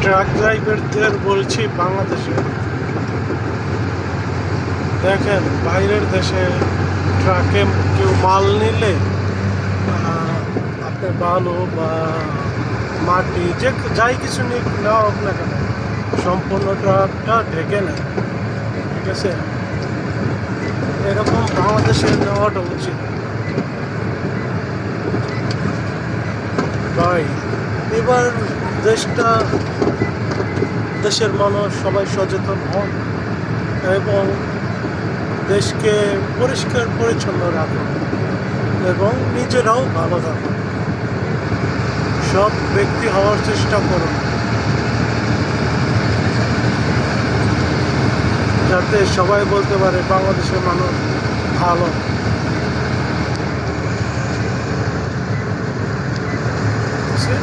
Truck ড্রাইভারদের বলছি বাংলাদেশে দেখেন, বাইরের দেশে ট্রাকে কেউ মাল নিলে আপনি বালু বা মাটি যে যাই কিছু নেওয়া হোক না কেন, সম্পূর্ণ ট্রাকটা ঢেকে নেয়। ঠিক আছে, এরকম বাংলাদেশে নেওয়াটা উচিত ভাই। এবার দেশের মানুষ সবাই সচেতন হন এবং দেশকে পরিষ্কার পরিচ্ছন্ন রাখুন এবং নিজেরাও ভালো থাকুন। সব ব্যক্তি হওয়ার চেষ্টা করুন যাতে সবাই বলতে পারে বাংলাদেশের মানুষ ভালো। ঠিক আছে?